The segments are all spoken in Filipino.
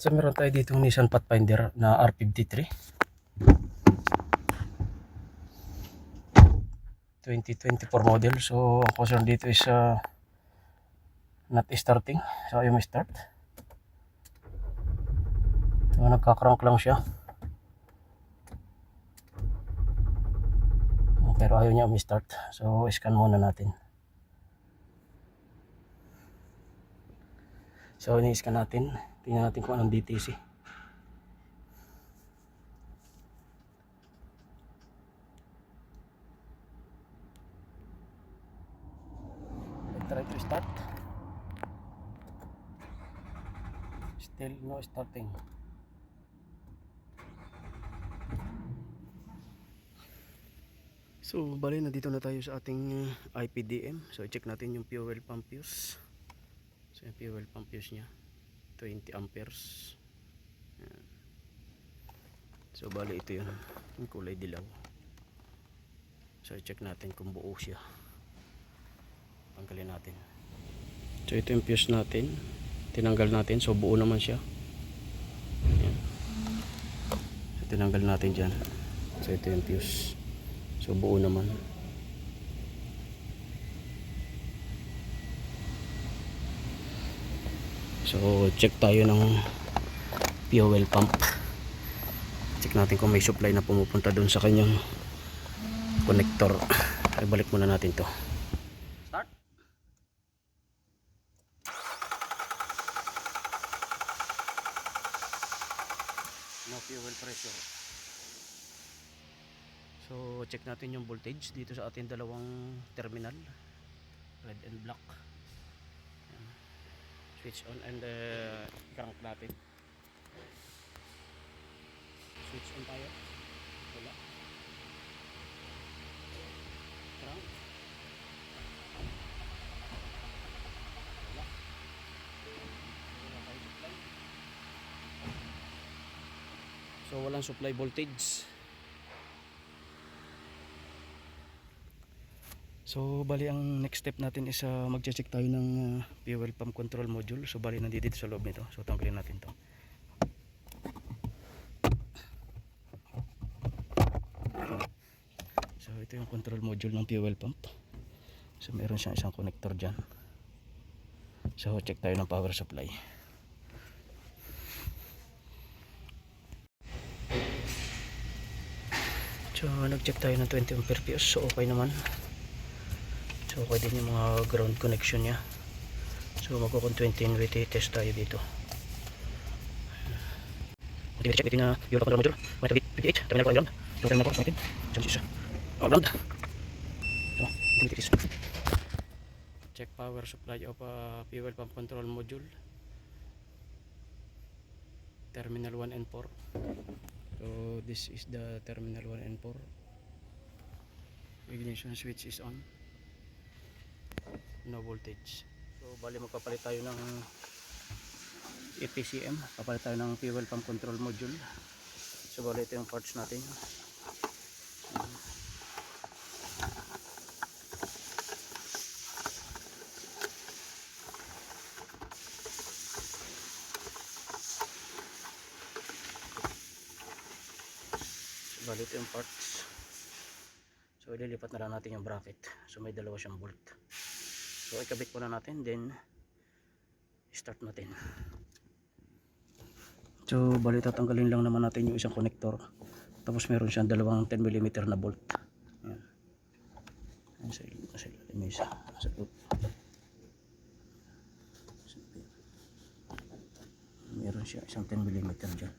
So meron tayo dito Nissan Pathfinder na R53 2024 model. So ang concern dito is not starting. So ayaw may start. So nagka-crank lang siya. Pero ayaw niya umi-start. So scan muna natin. So ini-scan natin. Tingnan natin kung anong DTC. Try to start. Still no starting. So bali na dito na tayo sa ating IPDM. So check natin yung fuel pump use. So yung fuel pump use nya 20 amperes. Ayan. So bali ito yun, yung kulay dilaw. So check natin kung buo siya. Tanggalin natin. So ito yung fuse natin. Tinanggal natin. So buo naman siya. Ayan. So tinanggal natin dyan. So ito yung fuse. So buo naman. So check tayo ng fuel pump. Check natin kung may supply na pumupunta doon sa kanyang connector. Ay balik muna natin to. Start. No fuel pressure. So check natin yung voltage dito sa ating dalawang terminal, red and black. Ayan. Switch on and crank natin. Switch on tayo. Wala. Crank. Wala. Wala tayo supply. So walang supply voltage. So bali ang next step natin is magche-check tayo ng fuel pump control module. So bali nandito sa loob nito. So tanggalin natin to. So ito yung control module ng fuel pump. So meron siyang isang connector dyan. So check tayo ng power supply. So nag-check tayo ng 20 ampere fuse. So okay naman. So okay din yung mga ground connection nya. So magko-continuity test tayo dito. Check natin na fuel control module 58 terminal ko ground. So terminal ko connected. So isa ground. So continuity test. Check power supply of fuel pump control module terminal 1 and 4. So this is the terminal 1 and 4. Ignition switch is on. No voltage. So bali magpapalit tayo ng EPCM, papalit tayo ng fuel pump control module. So bali ito yung parts natin. So bali ito yung parts. So ililipat na lang natin yung bracket. So may dalawa siyang bolt. So ikabit muna natin, then start natin. So bali tatanggalin lang naman natin yung isang connector. Tapos meron siyang dalawang 10mm na bolt. Ayan. May isa. Meron siya isang 10mm dyan.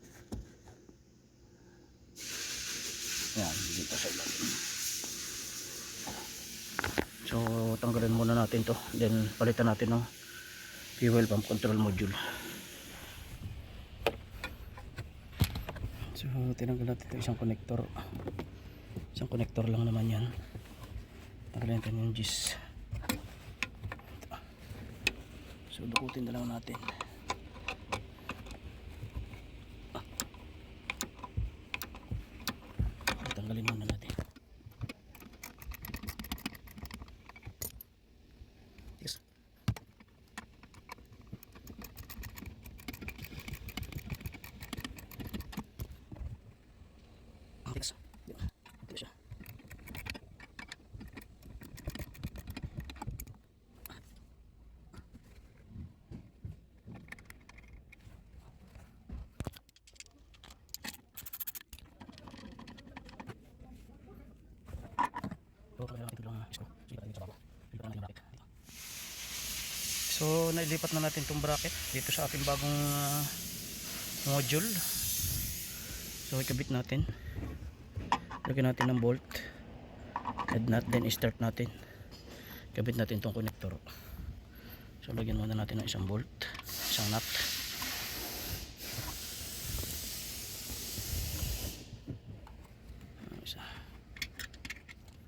Ayan, dito sa ilalim. So tanggalin muna natin to, then palitan natin ng fuel pump control module. So tinanggal natin ito isang connector. Isang connector lang naman yan. Tanggalin natin yung gis. So dukutin na lang natin. Tanggalin muna natin. Yes. So nailipat na natin itong bracket dito sa ating bagong module. So ikabit natin, lagyan natin ng bolt, head nut, then start natin, ikabit natin itong connector. So lagyan muna natin ng isang bolt, isang nut. Isa.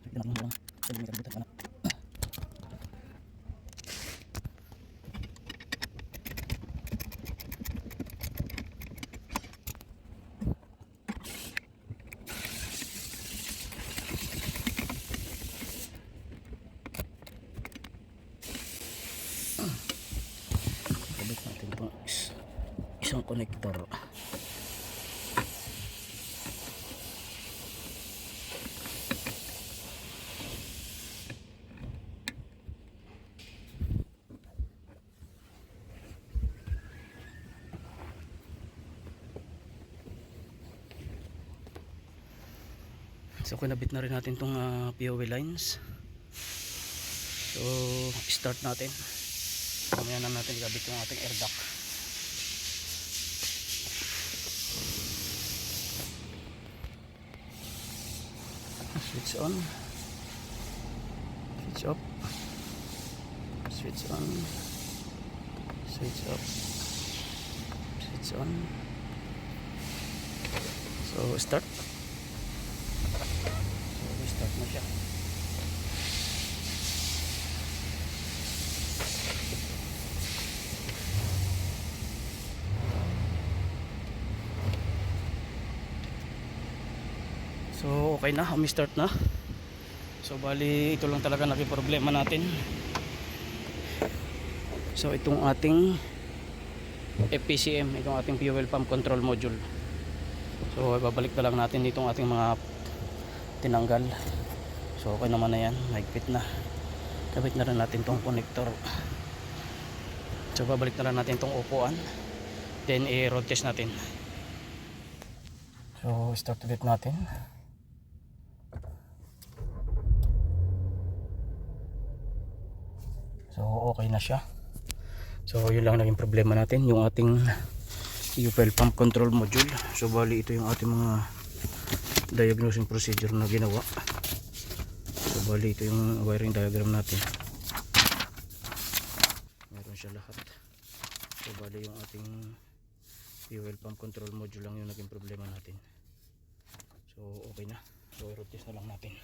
Lagyan natin ng natin itong isang connector. So kinabit na rin natin itong POV lines. So start natin. Mamaya na natin ikabit yung ating air duct. Switch on, switch off, switch on, switch off, switch on. So start. So start na siya. So okay na, umi-start na. So bali ito lang talaga naging problema natin. So itong ating FPCM, itong ating fuel pump control module. So babalik na lang natin itong ating mga tinanggal. So okay naman na yan, mahigpit na. Kabit na rin natin itong connector. So babalik na lang natin itong upuan. Then i-road test natin. So start ulit natin. So okay na siya. So yun lang naging problema natin, yung ating fuel pump control module. So bali ito yung ating mga diagnosing procedure na ginawa. So bali ito yung wiring diagram natin. Meron siya lahat. So bali yung ating fuel pump control module lang yung naging problema natin. So okay na. So i-road test na lang natin.